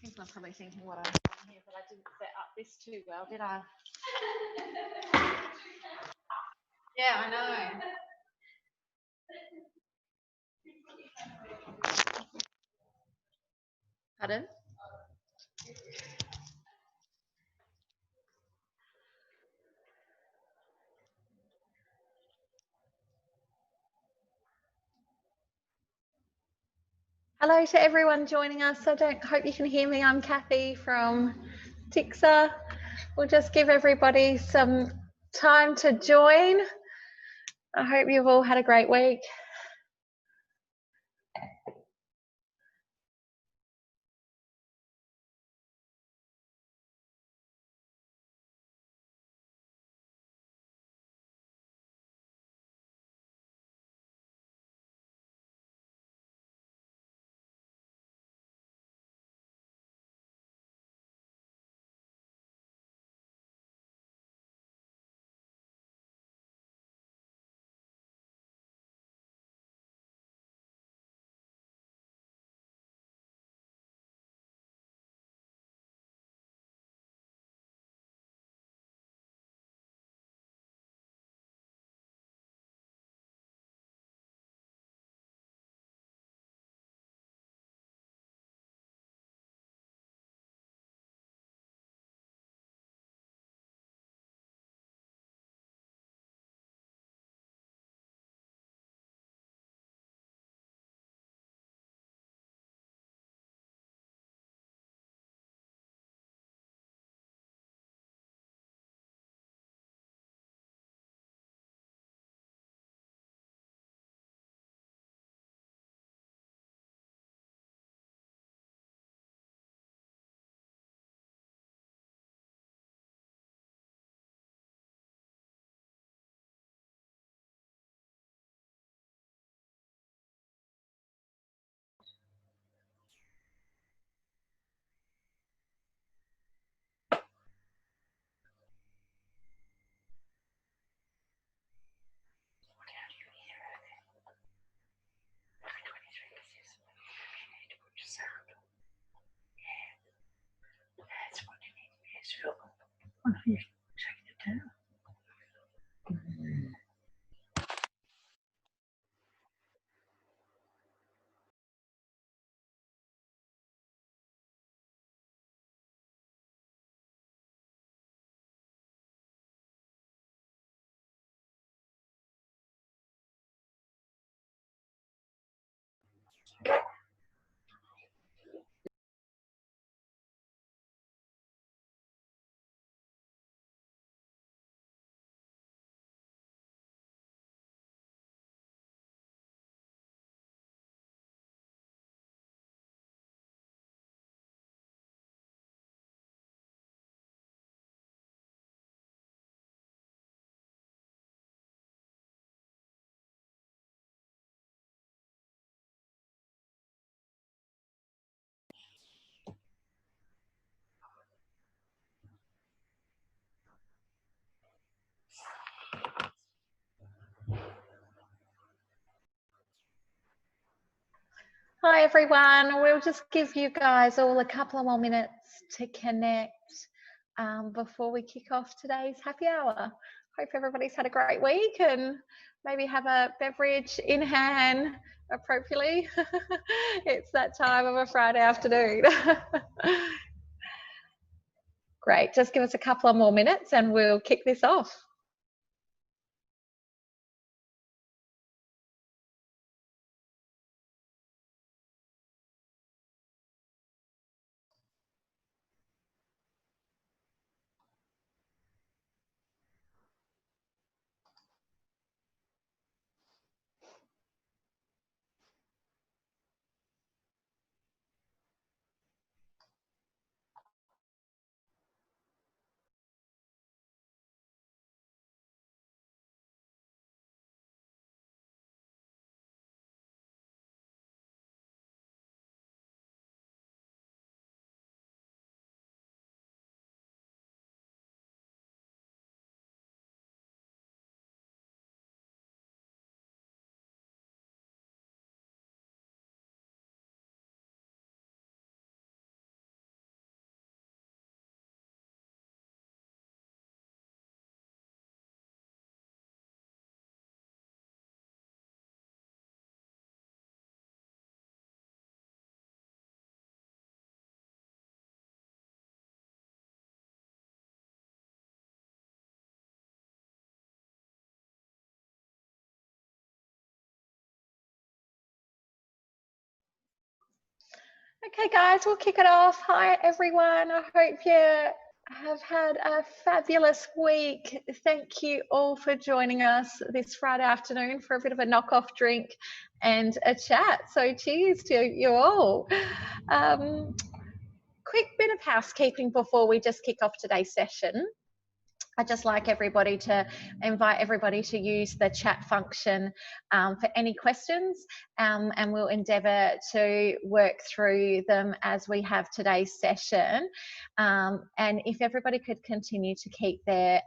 People are probably thinking what I'm doing here, but I didn't set up this too well, did I? Yeah, I know. Pardon? Hello to everyone joining us. I hope you can hear me. I'm Kathy from Tixa. We'll just give everybody some time to join. I hope you've all had a great week. Hi everyone, we'll just give you guys all a couple of more minutes to connect before we kick off today's happy hour. Hope everybody's had a great week and maybe have a beverage in hand appropriately. It's that time of a Friday afternoon. Great, just give us a couple of more minutes and we'll kick this off. Okay, guys, we'll kick it off. Hi, everyone. I hope you have had a fabulous week. Thank you all for joining us this Friday afternoon for a bit of a knock-off drink and a chat. So cheers to you all. Quick bit of housekeeping before we just kick off today's session. I'd just like everybody to invite everybody to use the chat function for any questions, and we'll endeavour to work through them as we have today's session. And if everybody could continue to keep their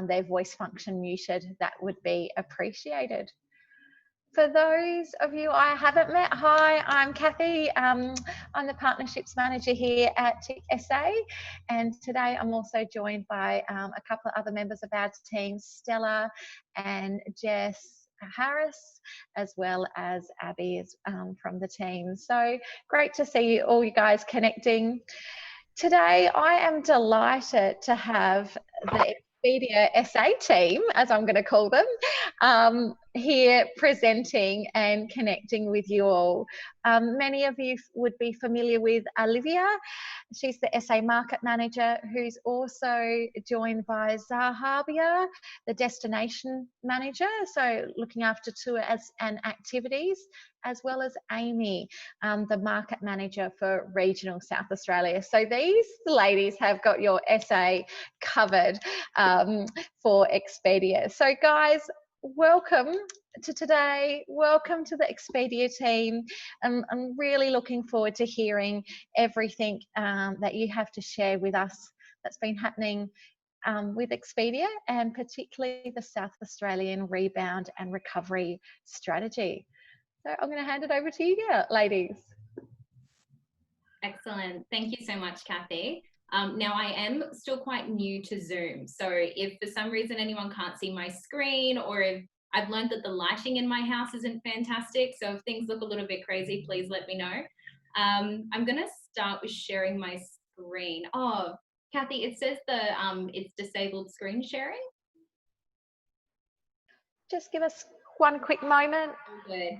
their voice function muted, that would be appreciated. For those of you I haven't met, hi, I'm Kathy. I'm the Partnerships Manager here at TIC SA, and today I'm also joined by a couple of other members of our team, Stella and Jess Harris, as well as Abby from the team. So great to see you all, you guys connecting. Today I am delighted to have the Expedia SA team, as I'm going to call them, here presenting and connecting with you all. Many of you would be familiar with Allyvia. She's the SA Market Manager, who's also joined by Zahabiya, the Destination Manager, so looking after tours and activities, as well as Amy, the Market Manager for Regional South Australia. So these ladies have got your SA covered for Expedia. So guys, welcome to today. Welcome to the Expedia team. I'm really looking forward to hearing everything that you have to share with us that's been happening with Expedia, and particularly the South Australian rebound and recovery strategy. So I'm going to hand it over to you, ladies. Excellent. Thank you so much, Kathy. Now, I am still quite new to Zoom, so if for some reason anyone can't see my screen, or if I've learned that the lighting in my house isn't fantastic, so if things look a little bit crazy, please let me know. I'm going to start with sharing my screen. Oh, Kathy, it says it's disabled screen sharing. Just give us one quick moment. Good.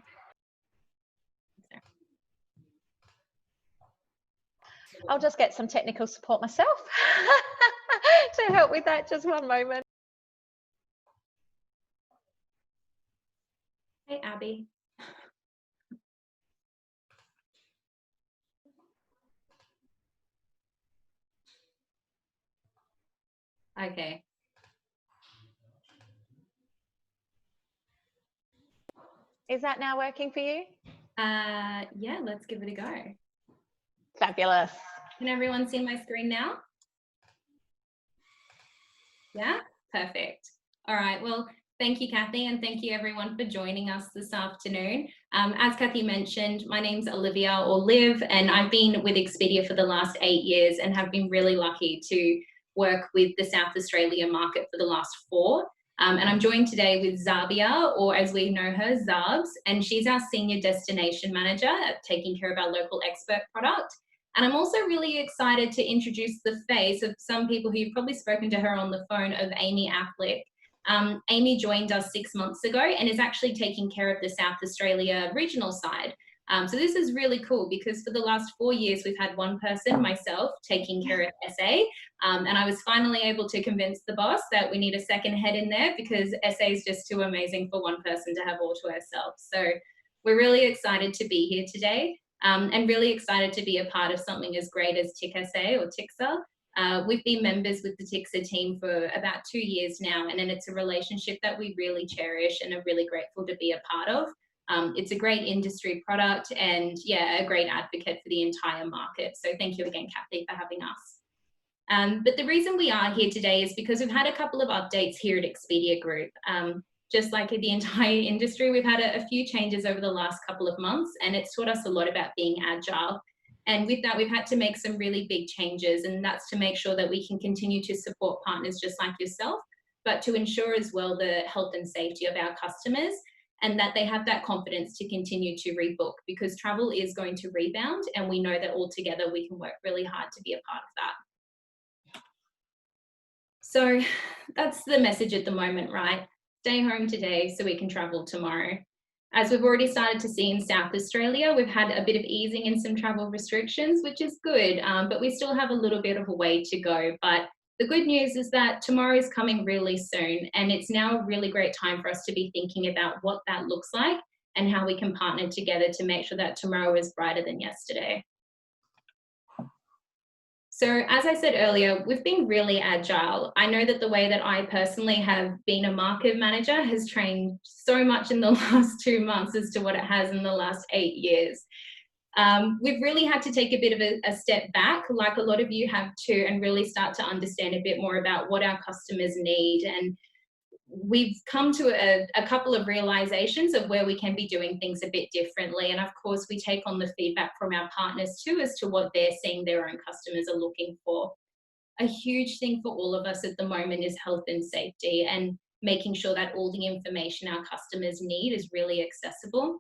I'll just get some technical support myself to help with that. Just one moment. Hey, Abby. Okay. Is that now working for you? Yeah, let's give it a go. Fabulous. Can everyone see my screen now? Yeah, perfect. All right, well, thank you, Kathy, and thank you everyone for joining us this afternoon. As Kathy mentioned, my name's Allyvia, or Liv, and I've been with Expedia for the last 8 years and have been really lucky to work with the South Australia market for the last 4. And I'm joined today with Zahabiya, or as we know her, Zabs, and she's our Senior Destination Manager at taking care of our local expert product. And I'm also really excited to introduce the face of some people who you've probably spoken to her on the phone, of Amy Affleck. Amy joined us 6 months ago and is actually taking care of the South Australia regional side. So this is really cool because for the last 4 years, we've had one person, myself, taking care of SA. And I was finally able to convince the boss that we need a second head in there because SA is just too amazing for one person to have all to herself. So we're really excited to be here today. And really excited to be a part of something as great as TIC SA or TICSA. We've been members with the TICSA team for about 2 years now, and then it's a relationship that we really cherish and are really grateful to be a part of. It's a great industry product and, yeah, a great advocate for the entire market. So thank you again, Kathy, for having us. But the reason we are here today is because we've had a couple of updates here at Expedia Group. Just like the entire industry, we've had a few changes over the last couple of months, and it's taught us a lot about being agile. And with that, we've had to make some really big changes, and that's to make sure that we can continue to support partners just like yourself, but to ensure as well the health and safety of our customers, and that they have that confidence to continue to rebook, because travel is going to rebound, and we know that all together we can work really hard to be a part of that. So that's the message at the moment, right? Stay home today so we can travel tomorrow. As we've already started to see in South Australia, we've had a bit of easing in some travel restrictions, which is good, but we still have a little bit of a way to go. But the good news is that tomorrow is coming really soon, and it's now a really great time for us to be thinking about what that looks like and how we can partner together to make sure that tomorrow is brighter than yesterday. So as I said earlier, we've been really agile. I know that the way that I personally have been a market manager has trained so much in the last 2 months as to what it has in the last 8 years. We've really had to take a bit of a step back, like a lot of you have too, and really start to understand a bit more about what our customers need. And we've come to a couple of realizations of where we can be doing things a bit differently. And of course, we take on the feedback from our partners too as to what they're seeing their own customers are looking for. A huge thing for all of us at the moment is health and safety, and making sure that all the information our customers need is really accessible.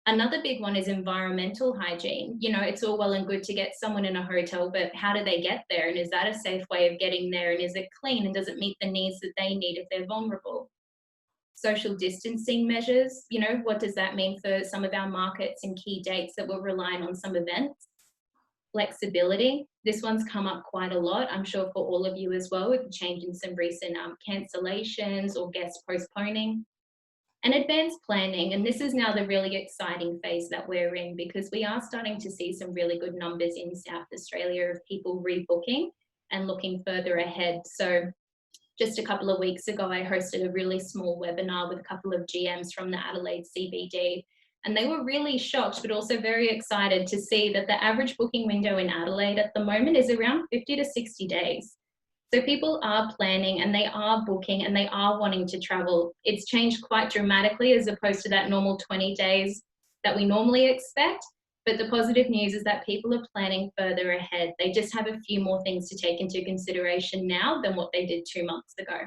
Another big one is environmental hygiene. You know, it's all well and good to get someone in a hotel, but how do they get there? And is that a safe way of getting there? And is it clean? And does it meet the needs that they need if they're vulnerable? Social distancing measures, you know, what does that mean for some of our markets and key dates that we're relying on some events? Flexibility. This one's come up quite a lot, I'm sure for all of you as well, with the change in some recent cancellations or guests postponing. And advanced planning, and this is now the really exciting phase that we're in, because we are starting to see some really good numbers in South Australia of people rebooking and looking further ahead. So just a couple of weeks ago, I hosted a really small webinar with a couple of GMs from the Adelaide CBD, and they were really shocked, but also very excited to see that the average booking window in Adelaide at the moment is around 50 to 60 days. So people are planning and they are booking and they are wanting to travel. It's changed quite dramatically as opposed to that normal 20 days that we normally expect. But the positive news is that people are planning further ahead. They just have a few more things to take into consideration now than what they did 2 months ago.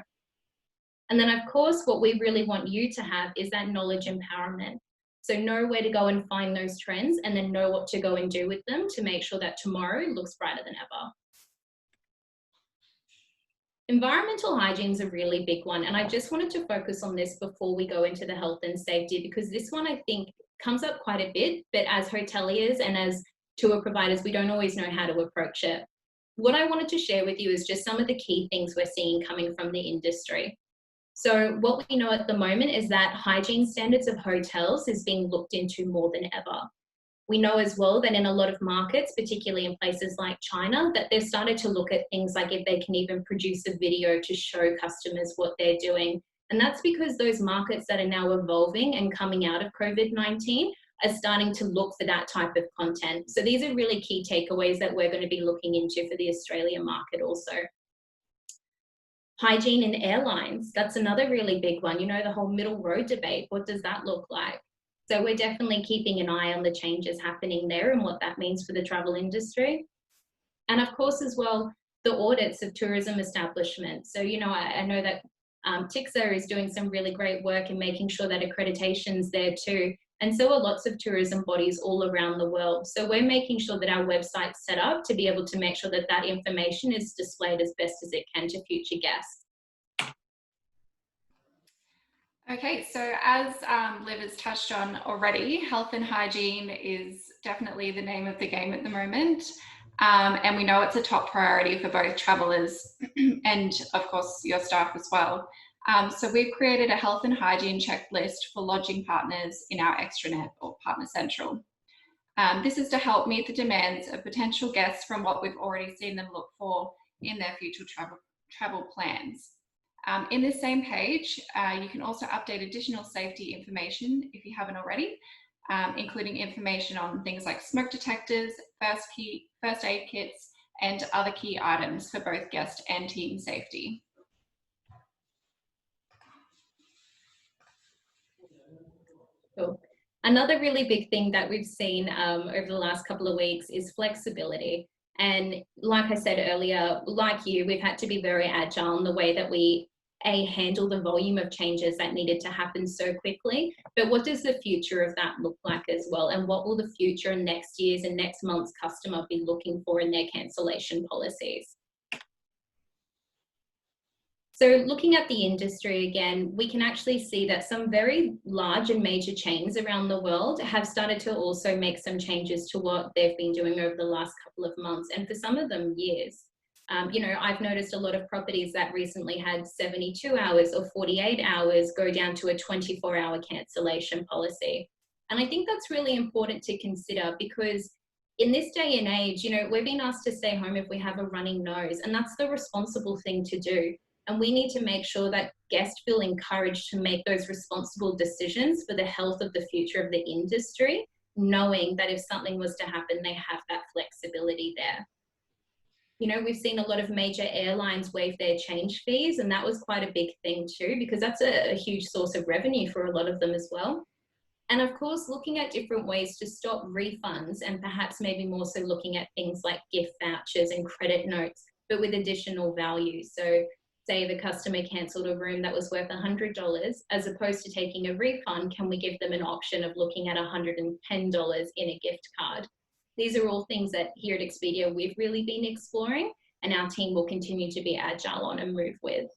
And then, of course, what we really want you to have is that knowledge empowerment. So know where to go and find those trends, and then know what to go and do with them to make sure that tomorrow looks brighter than ever. Environmental hygiene is a really big one, and I just wanted to focus on this before we go into the health and safety, because this one I think comes up quite a bit, but as hoteliers and as tour providers, we don't always know how to approach it. What I wanted to share with you is just some of the key things we're seeing coming from the industry. So what we know at the moment is that hygiene standards of hotels is being looked into more than ever. We know as well that in a lot of markets, particularly in places like China, that they've started to look at things like if they can even produce a video to show customers what they're doing. And that's because those markets that are now evolving and coming out of COVID-19 are starting to look for that type of content. So these are really key takeaways that we're going to be looking into for the Australian market also. Hygiene in airlines, that's another really big one. You know, the whole middle road debate, what does that look like? So we're definitely keeping an eye on the changes happening there and what that means for the travel industry. And of course, as well, the audits of tourism establishments. So, you know, I know that TIXA is doing some really great work in making sure that accreditation's there too. And so are lots of tourism bodies all around the world. So we're making sure that our website's set up to be able to make sure that that information is displayed as best as it can to future guests. Okay, so as Liv has touched on already, health and hygiene is definitely the name of the game at the moment. And we know it's a top priority for both travellers and, of course, your staff as well. So we've created a health and hygiene checklist for lodging partners in our extranet or Partner Central. This is to help meet the demands of potential guests from what we've already seen them look for in their future travel plans. In this same page, you can also update additional safety information if you haven't already, including information on things like smoke detectors, first aid kits, and other key items for both guest and team safety. Cool. Another really big thing that we've seen over the last couple of weeks is flexibility. And like I said earlier, like you, we've had to be very agile in the way that we handle the volume of changes that needed to happen so quickly. But what does the future of that look like as well? And what will the future and next year's and next month's customer be looking for in their cancellation policies? So looking at the industry again, we can actually see that some very large and major chains around the world have started to also make some changes to what they've been doing over the last couple of months, and for some of them years. You know, I've noticed a lot of properties that recently had 72 hours or 48 hours go down to a 24-hour cancellation policy. And I think that's really important to consider, because in this day and age, you know, we're being asked to stay home if we have a running nose, and that's the responsible thing to do. And we need to make sure that guests feel encouraged to make those responsible decisions for the health of the future of the industry, knowing that if something was to happen, they have that flexibility there. You know, we've seen a lot of major airlines waive their change fees, and that was quite a big thing too, because that's a huge source of revenue for a lot of them as well. And of course, looking at different ways to stop refunds, and perhaps maybe more so looking at things like gift vouchers and credit notes, but with additional value. So say the customer cancelled a room that was worth $100, as opposed to taking a refund, can we give them an option of looking at $110 in a gift card? These are all things that here at Expedia we've really been exploring, and our team will continue to be agile on and move with.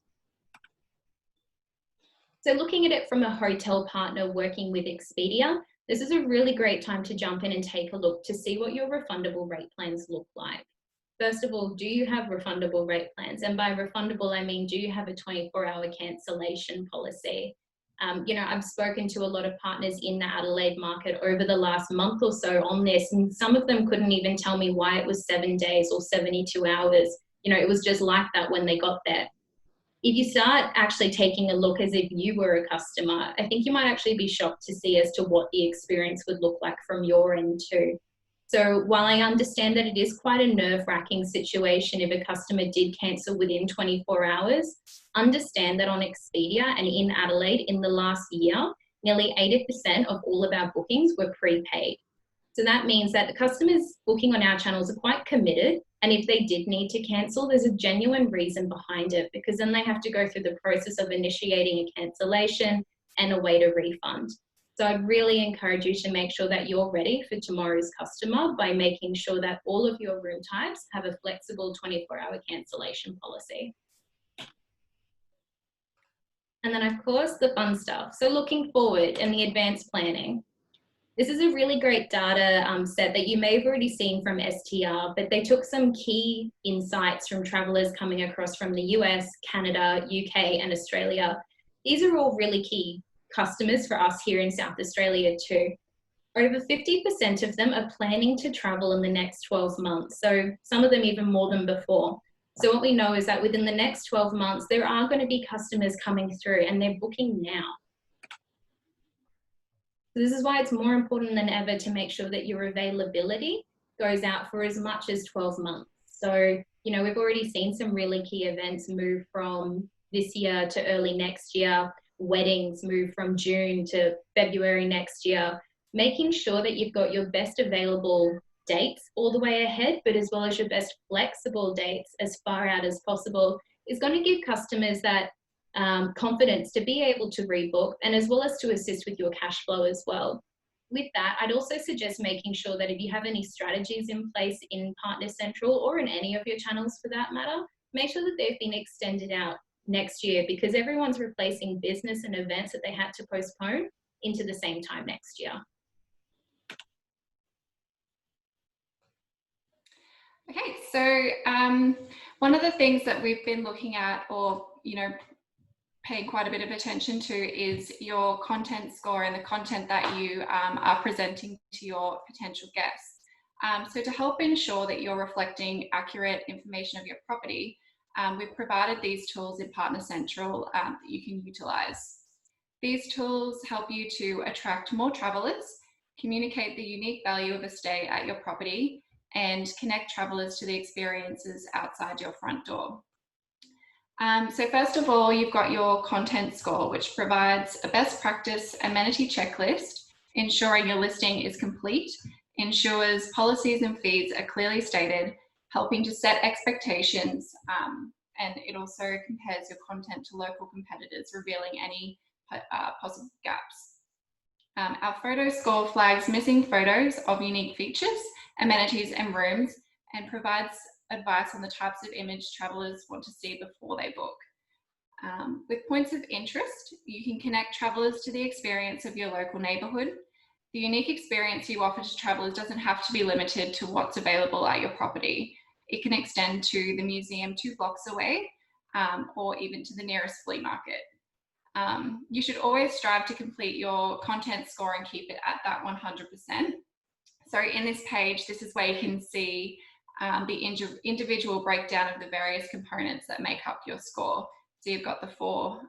So looking at it from a hotel partner working with Expedia, this is a really great time to jump in and take a look to see what your refundable rate plans look like. First of all, do you have refundable rate plans? And by refundable, I mean, do you have a 24-hour cancellation policy? You know, I've spoken to a lot of partners in the Adelaide market over the last month or so on this, and some of them couldn't even tell me why it was 7 days or 72 hours. You know, it was just like that when they got there. If you start actually taking a look as if you were a customer, I think you might actually be shocked to see as to what the experience would look like from your end too. So while I understand that it is quite a nerve-wracking situation if a customer did cancel within 24 hours, understand that on Expedia and in Adelaide in the last year, nearly 80% of all of our bookings were prepaid. So that means that the customers booking on our channels are quite committed, and if they did need to cancel, there's a genuine reason behind it, because then they have to go through the process of initiating a cancellation and await a refund. So I'd really encourage you to make sure that you're ready for tomorrow's customer by making sure that all of your room types have a flexible 24-hour cancellation policy. And then of course the fun stuff. So looking forward and the advanced planning. This is a really great data set that you may have already seen from STR, but they took some key insights from travelers coming across from the US, Canada, UK, and Australia. These are all really key customers for us here in South Australia too. Over 50% of them are planning to travel in the next 12 months. So some of them even more than before. So what we know is that within the next 12 months, there are going to be customers coming through, and they're booking now. So this is why it's more important than ever to make sure that your availability goes out for as much as 12 months. So, you know, we've already seen some really key events move from this year to early next year. Weddings move from June to February next year. Making sure that you've got your best available dates all the way ahead, but as well as your best flexible dates as far out as possible, is going to give customers that confidence to be able to rebook, and as well as to assist with your cash flow as well. With that, I'd also suggest making sure that if you have any strategies in place in Partner Central or in any of your channels for that matter, make sure that they've been extended out next year, because everyone's replacing business and events that they had to postpone into the same time next year. Okay, so one of the things that we've been looking at, or paying quite a bit of attention to, is your content score and the content that you are presenting to your potential guests. So to help ensure that you're reflecting accurate information of your property, we've provided these tools in Partner Central that you can utilize. These tools help you to attract more travelers, communicate the unique value of a stay at your property, and connect travelers to the experiences outside your front door. So first of all, you've got your content score, which provides a best practice amenity checklist, ensuring your listing is complete, ensures policies and fees are clearly stated, helping to set expectations, and it also compares your content to local competitors, revealing any possible gaps. Our photo score flags missing photos of unique features, amenities and rooms, and provides advice on the types of image travelers want to see before they book. With points of interest, you can connect travellers to the experience of your local neighbourhood. The unique experience you offer to travellers doesn't have to be limited to what's available at your property. It can extend to the museum 2 blocks away, or even to the nearest flea market. You should always strive to complete your content score and keep it at that 100%. So in this page, this is where you can see the individual breakdown of the various components that make up your score. So you've got the 4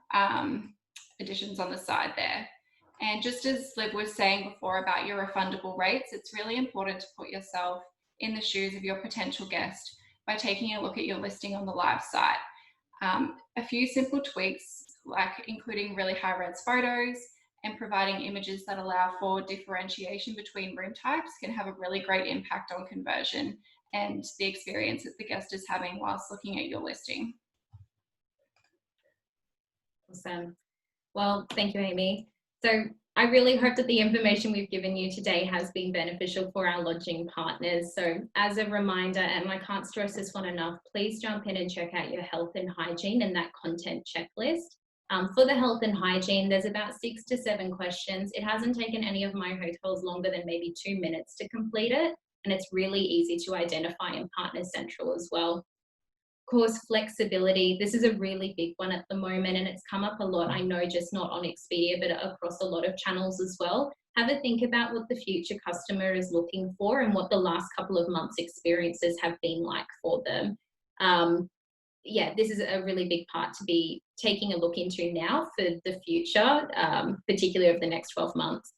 additions on the side there. And just as Liv was saying before about your refundable rates, it's really important to put yourself in the shoes of your potential guest by taking a look at your listing on the live site. A few simple tweaks, like including really high-res photos and providing images that allow for differentiation between room types, can have a really great impact on conversion and the experience that the guest is having whilst looking at your listing. Awesome. Well, thank you, Amy. So I really hope that the information we've given you today has been beneficial for our lodging partners. So as a reminder, and I can't stress this one enough, please jump in and check out your health and hygiene and that content checklist. For the health and hygiene, there's about 6 to 7 questions. It hasn't taken any of my hotels longer than maybe 2 minutes to complete it, and it's really easy to identify in Partner Central as well. Of course, flexibility. This is a really big one at the moment, and it's come up a lot. I know just not on Expedia, but across a lot of channels as well. Have a think about what the future customer is looking for and what the last couple of months' experiences have been like for them. Yeah, this is a really big part to be taking a look into now for the future, particularly over the next 12 months.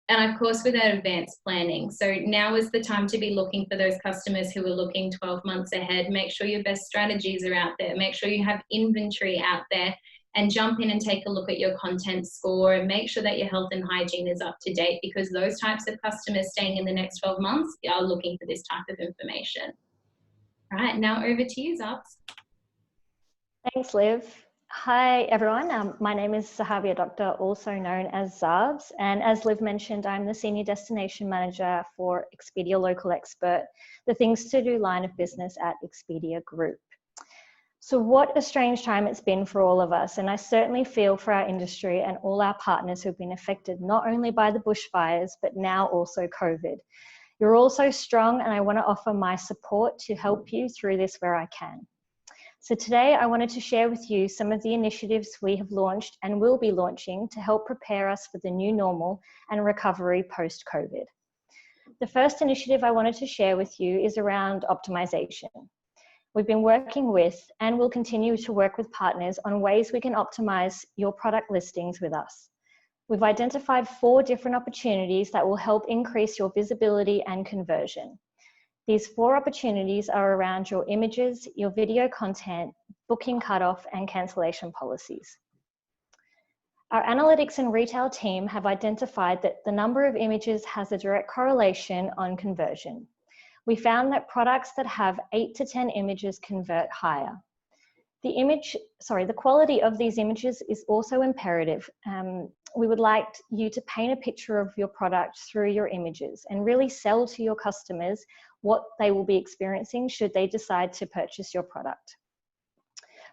And of course, with our advanced planning. So now is the time to be looking for those customers who are looking 12 months ahead. Make sure your best strategies are out there. Make sure you have inventory out there, and jump in and take a look at your content score and make sure that your health and hygiene is up to date, because those types of customers staying in the next 12 months are looking for this type of information. All right, now over to you, Zabs. Thanks, Liv. Hi, everyone. My name is Zahabiya Doctor, also known as Zabs. And as Liv mentioned, I'm the Senior Destination Manager for Expedia Local Expert, the Things to Do line of business at Expedia Group. So what a strange time it's been for all of us. And I certainly feel for our industry and all our partners who've been affected not only by the bushfires, but now also COVID. You're all so strong, and I want to offer my support to help you through this where I can. So today I wanted to share with you some of the initiatives we have launched and will be launching to help prepare us for the new normal and recovery post-COVID. The first initiative I wanted to share with you is around optimization. We've been working with and will continue to work with partners on ways we can optimize your product listings with us. We've identified 4 different opportunities that will help increase your visibility and conversion. These 4 opportunities are around your images, your video content, booking cutoff, and cancellation policies. Our analytics and retail team have identified that the number of images has a direct correlation on conversion. We found that products that have 8 to 10 images convert higher. The quality of these images is also imperative. We would like you to paint a picture of your product through your images and really sell to your customers what they will be experiencing should they decide to purchase your product.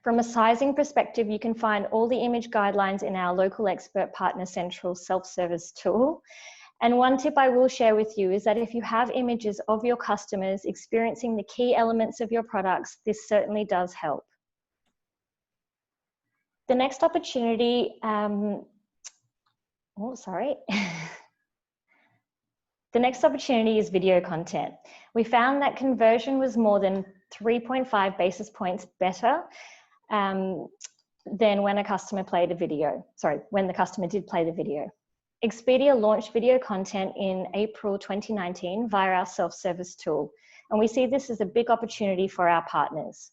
From a sizing perspective, you can find all the image guidelines in our Local Expert Partner Central self-service tool. And one tip I will share with you is that if you have images of your customers experiencing the key elements of your products, this certainly does help. The next opportunity, The next opportunity is video content. We found that conversion was more than 3.5 basis points better than when a customer played a video. When the customer did play the video. Expedia launched video content in April 2019 via our self-service tool, and we see this as a big opportunity for our partners.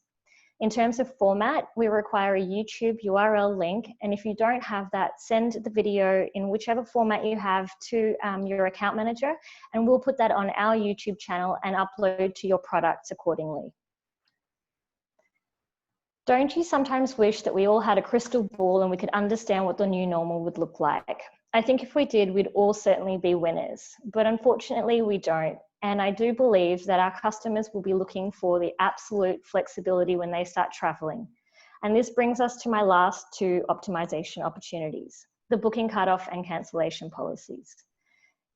In terms of format, we require a YouTube URL link, and if you don't have that, send the video in whichever format you have to your account manager, and we'll put that on our YouTube channel and upload to your products accordingly. Don't you sometimes wish that we all had a crystal ball and we could understand what the new normal would look like? I think if we did, we'd all certainly be winners, but unfortunately we don't. And I do believe that our customers will be looking for the absolute flexibility when they start traveling. And this brings us to my last two optimization opportunities, the booking cutoff and cancellation policies.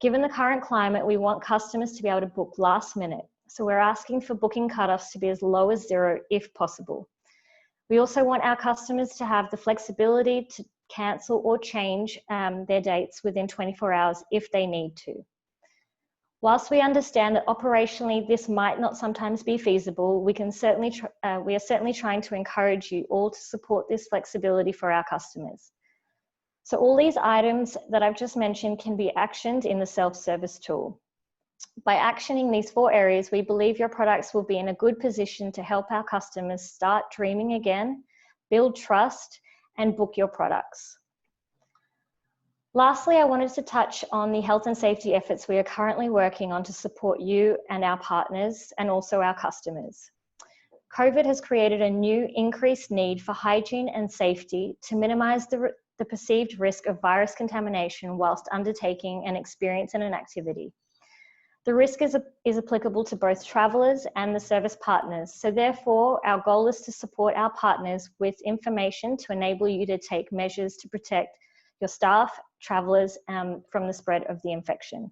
Given the current climate, we want customers to be able to book last minute. So we're asking for booking cutoffs to be as low as 0 if possible. We also want our customers to have the flexibility to cancel or change their dates within 24 hours if they need to. Whilst we understand that operationally this might not sometimes be feasible, we are certainly trying to encourage you all to support this flexibility for our customers. So all these items that I've just mentioned can be actioned in the self-service tool. By actioning these 4 areas, we believe your products will be in a good position to help our customers start dreaming again, build trust, and book your products. Lastly, I wanted to touch on the health and safety efforts we are currently working on to support you and our partners and also our customers. COVID has created a new increased need for hygiene and safety to minimize the perceived risk of virus contamination whilst undertaking an experience in an activity. The risk is applicable to both travelers and the service partners. So therefore, our goal is to support our partners with information to enable you to take measures to protect your staff, travelers from the spread of the infection.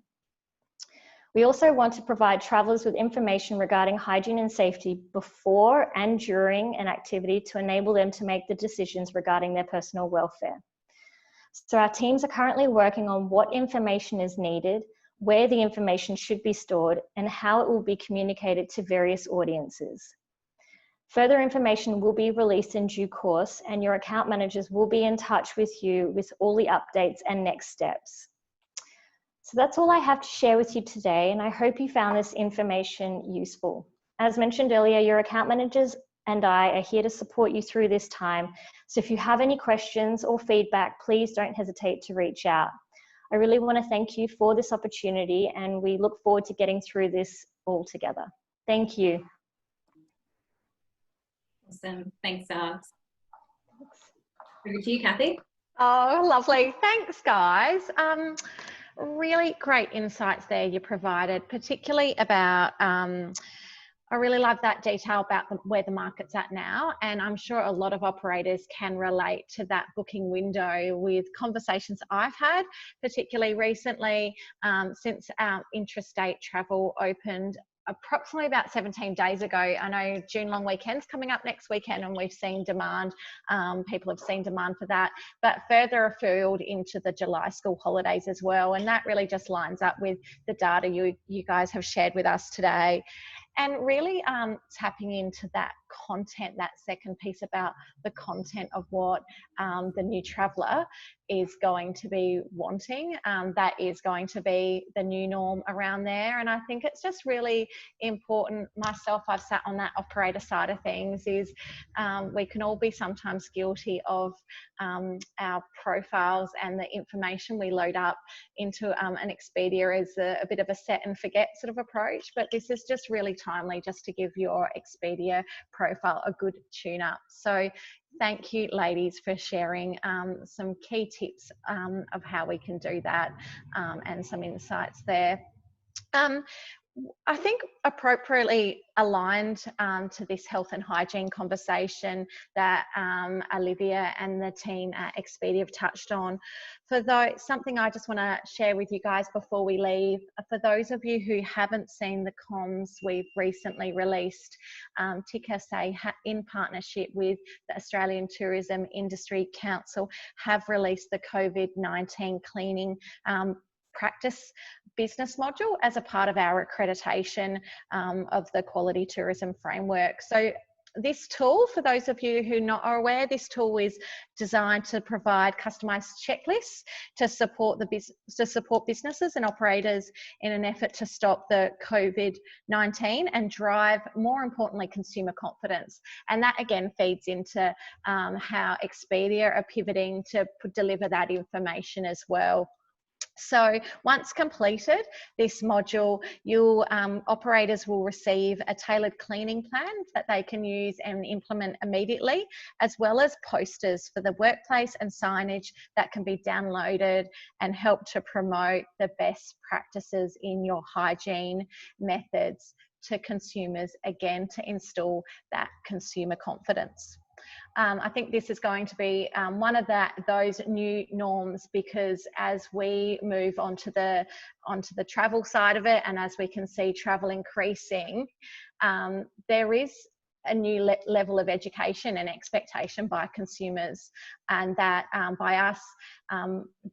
We also want to provide travelers with information regarding hygiene and safety before and during an activity to enable them to make the decisions regarding their personal welfare. So our teams are currently working on what information is needed, where the information should be stored, and how it will be communicated to various audiences. Further information will be released in due course, and your account managers will be in touch with you with all the updates and next steps. So that's all I have to share with you today, and I hope you found this information useful. As mentioned earlier, your account managers and I are here to support you through this time. So if you have any questions or feedback, please don't hesitate to reach out. I really want to thank you for this opportunity, and we look forward to getting through this all together. Thank you. Awesome. Thanks, Zarbs. Over to you, Kathy. Oh, lovely. Thanks, guys. Really great insights there you provided, particularly about, I really love that detail about where the market's at now. And I'm sure a lot of operators can relate to that booking window with conversations I've had, particularly recently since our intrastate travel opened approximately about 17 days ago. I know June long weekend's coming up next weekend, and we've seen demand. People have seen demand for that, but further afield into the July school holidays as well. And that really just lines up with the data you guys have shared with us today. And really tapping into that content, that second piece about the content of what the new traveller is going to be wanting. That is going to be the new norm around there. And I think it's just really important. Myself, I've sat on that operator side of things, is we can all be sometimes guilty of our profiles and the information we load up into an Expedia as a bit of a set and forget sort of approach. But this is just really timely just to give your Expedia profile a good tune up. So thank you, ladies, for sharing some key tips of how we can do that and some insights there. I think appropriately aligned to this health and hygiene conversation that Allyvia and the team at Expedia have touched on. For those, something I just want to share with you guys before we leave, for those of you who haven't seen the comms we've recently released, TICSA in partnership with the Australian Tourism Industry Council have released the COVID-19 cleaning practice business module as a part of our accreditation of the quality tourism framework. So this tool, for those of you who are aware, this tool is designed to provide customized checklists to support businesses and operators in an effort to stop the COVID-19 and drive, more importantly, consumer confidence. And that again feeds into how Expedia are pivoting to deliver that information as well. So once completed this module, operators will receive a tailored cleaning plan that they can use and implement immediately, as well as posters for the workplace and signage that can be downloaded and help to promote the best practices in your hygiene methods to consumers, again, to install that consumer confidence. I think this is going to be one of those new norms, because as we move onto the travel side of it, and as we can see travel increasing, there is a new level of education and expectation by consumers, and that by us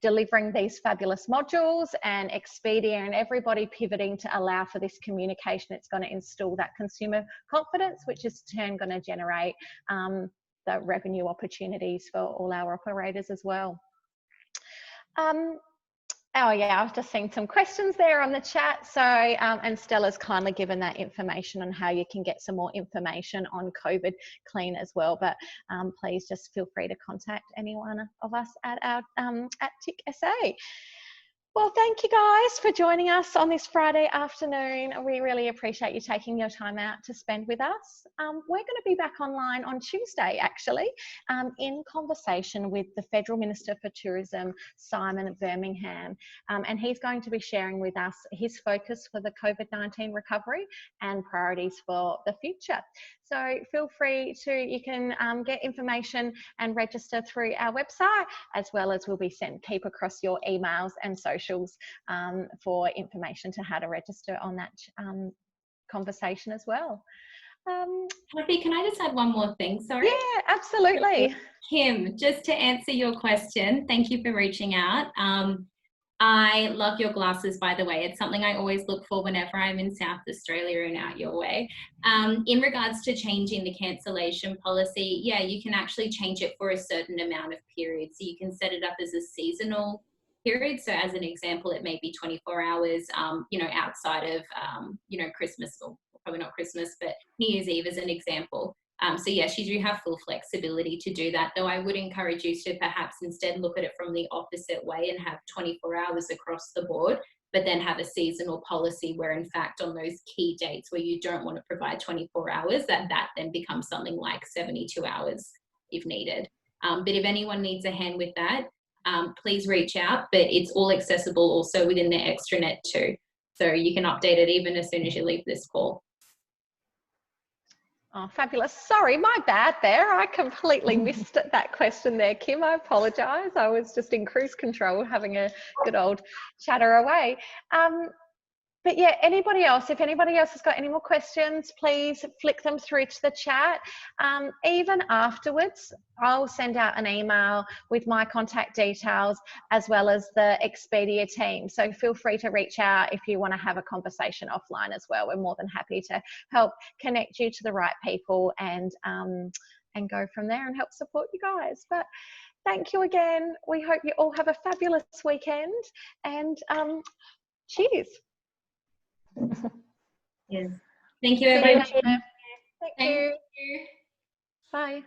delivering these fabulous modules, and Expedia and everybody pivoting to allow for this communication, it's going to instill that consumer confidence, which is in turn going to generate the revenue opportunities for all our operators as well. Oh yeah, I've just seen some questions there on the chat. So, and Stella's kindly given that information on how you can get some more information on COVID Clean as well. But please just feel free to contact any one of us at our at TIC SA. Well, thank you guys for joining us on this Friday afternoon. We really appreciate you taking your time out to spend with us. We're going to be back online on Tuesday, actually, in conversation with the Federal Minister for Tourism, Simon Birmingham. And he's going to be sharing with us his focus for the COVID-19 recovery and priorities for the future. So feel free to, you can get information and register through our website, as well as will be sent, keep across your emails and socials for information to how to register on that conversation as well. Kathy, can I just add one more thing? Sorry. Yeah, absolutely. Kim, just to answer your question, thank you for reaching out. I love your glasses, by the way. It's something I always look for whenever I'm in South Australia and out your way. In regards to changing the cancellation policy, yeah, you can actually change it for a certain amount of periods. So you can set it up as a seasonal period. So as an example, it may be 24 hours, you know, outside of, you know, Christmas, or probably not Christmas, but New Year's Eve as an example. So yes, you do have full flexibility to do that, though I would encourage you to perhaps instead look at it from the opposite way and have 24 hours across the board, but then have a seasonal policy where in fact on those key dates where you don't want to provide 24 hours, that then becomes something like 72 hours if needed. But if anyone needs a hand with that, please reach out, but it's all accessible also within the extranet too. So you can update it even as soon as you leave this call. Oh, fabulous. Sorry, my bad there. I completely missed that question there, Kim. I apologise. I was just in cruise control having a good old chatter away. But yeah, anybody else, if anybody else has got any more questions, please flick them through to the chat. Even afterwards, I'll send out an email with my contact details as well as the Expedia team. So feel free to reach out if you want to have a conversation offline as well. We're more than happy to help connect you to the right people and go from there and help support you guys. But thank you again. We hope you all have a fabulous weekend, and cheers. Yes. Thank you, everyone. Thank you. Bye.